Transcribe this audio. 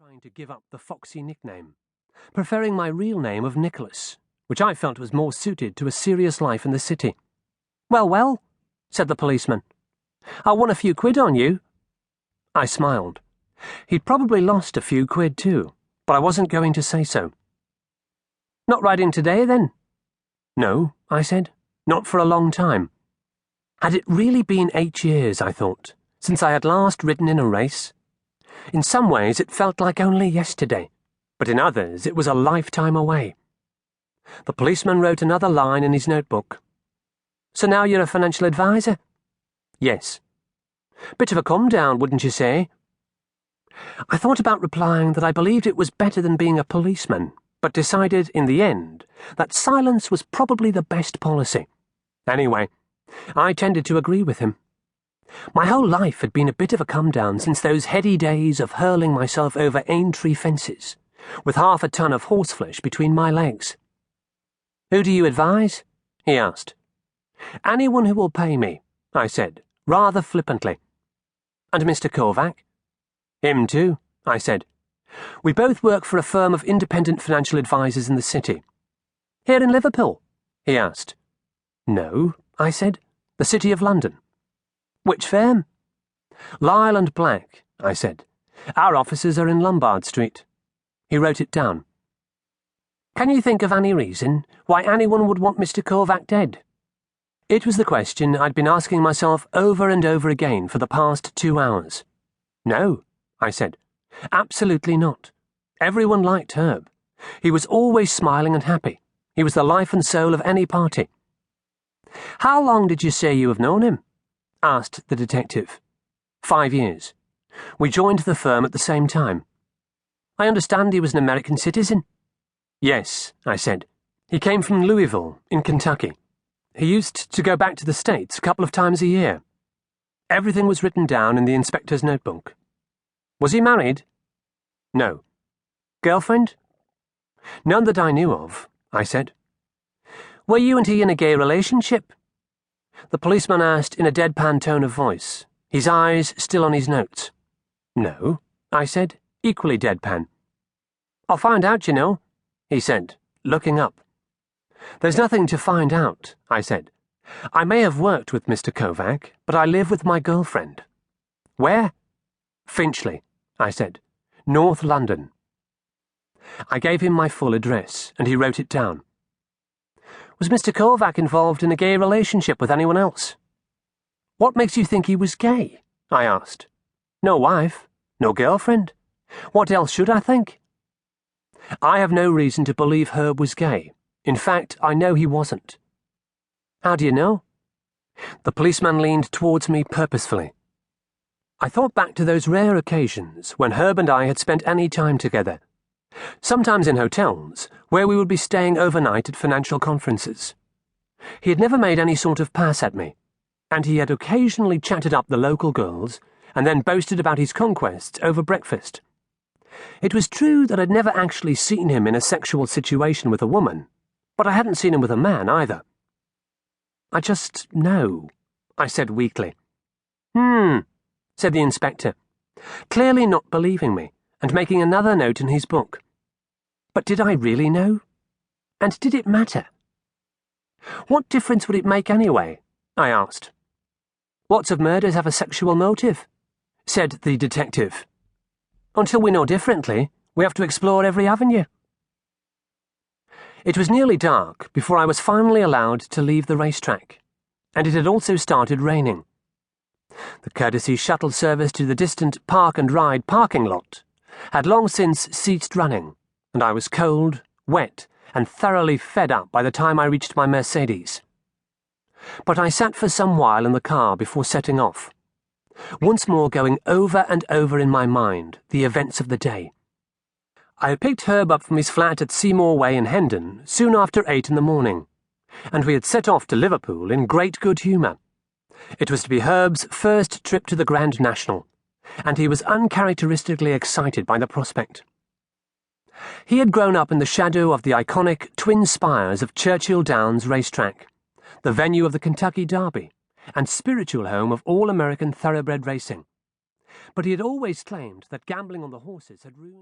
trying to give up the Foxy nickname, preferring my real name of Nicholas, which I felt was more suited to a serious life in the city. "Well, well," said the policeman. "I won a few quid on you." I smiled. He'd probably lost a few quid too, but I wasn't going to say so. "Not riding today, then?" "No," I said. "Not for a long time." Had it really been 8 years, I thought, since I had last ridden in a race? In some ways it felt like only yesterday, but in others it was a lifetime away. The policeman wrote another line in his notebook. "So now you're a financial advisor?" "Yes." "Bit of a come down, wouldn't you say?" I thought about replying that I believed it was better than being a policeman, but decided in the end that silence was probably the best policy. Anyway, I tended to agree with him. My whole life had been a bit of a come-down since those heady days of hurling myself over Aintree fences, with half a ton of horseflesh between my legs. "Who do you advise?" he asked. "Anyone who will pay me," I said, rather flippantly. "And Mr. Kovak?" "Him too," I said. "We both work for a firm of independent financial advisors in the city." "Here in Liverpool?" he asked. "No," I said. "The City of London." "Which firm?" "Lyall Black," I said. "Our offices are in Lombard Street." He wrote it down. "Can you think of any reason why anyone would want Mr. Kovak dead?" It was the question I'd been asking myself over and over again for the past 2 hours. "No," I said. "Absolutely not. Everyone liked Herb. He was always smiling and happy. He was the life and soul of any party." "How long did you say you have known him?" asked the detective. 5 years. We joined the firm at the same time. "I understand he was an American citizen." "Yes," I said. "He came from Louisville, in Kentucky. He used to go back to the States a couple of times a year." Everything was written down in the inspector's notebook. "Was he married?" "No." "Girlfriend?" "None that I knew of," I said. "Were you and he in a gay relationship?" The policeman asked in a deadpan tone of voice, his eyes still on his notes. "No," I said, equally deadpan. "I'll find out, you know," he said, looking up. "There's nothing to find out," I said. "I may have worked with Mr. Kovak, but I live with my girlfriend." "Where?" "Finchley," I said. "North London." I gave him my full address, and he wrote it down. "Was Mr. Kovak involved in a gay relationship with anyone else?" "What makes you think he was gay?" I asked. "No wife? No girlfriend? What else should I think?" "I have no reason to believe Herb was gay. In fact, I know he wasn't." "How do you know?" The policeman leaned towards me purposefully. I thought back to those rare occasions when Herb and I had spent any time together, sometimes in hotels, where we would be staying overnight at financial conferences. He had never made any sort of pass at me, and he had occasionally chatted up the local girls and then boasted about his conquests over breakfast. It was true that I'd never actually seen him in a sexual situation with a woman, but I hadn't seen him with a man either. "I just know," I said weakly. Said the inspector, clearly not believing me and making another note in his book. But did I really know? And did it matter? "What difference would it make anyway?" I asked. "Lots of murders have a sexual motive," said the detective. "Until we know differently, we have to explore every avenue." It was nearly dark before I was finally allowed to leave the racetrack, and it had also started raining. The courtesy shuttle service to the distant Park and Ride parking lot had long since ceased running, and I was cold, wet, and thoroughly fed up by the time I reached my Mercedes. But I sat for some while in the car before setting off, once more going over and over in my mind the events of the day. I had picked Herb up from his flat at Seymour Way in Hendon soon after 8 in the morning, and we had set off to Liverpool in great good humour. It was to be Herb's first trip to the Grand National, and he was uncharacteristically excited by the prospect. He had grown up in the shadow of the iconic twin spires of Churchill Downs racetrack, the venue of the Kentucky Derby, and spiritual home of all American thoroughbred racing. But he had always claimed that gambling on the horses had ruined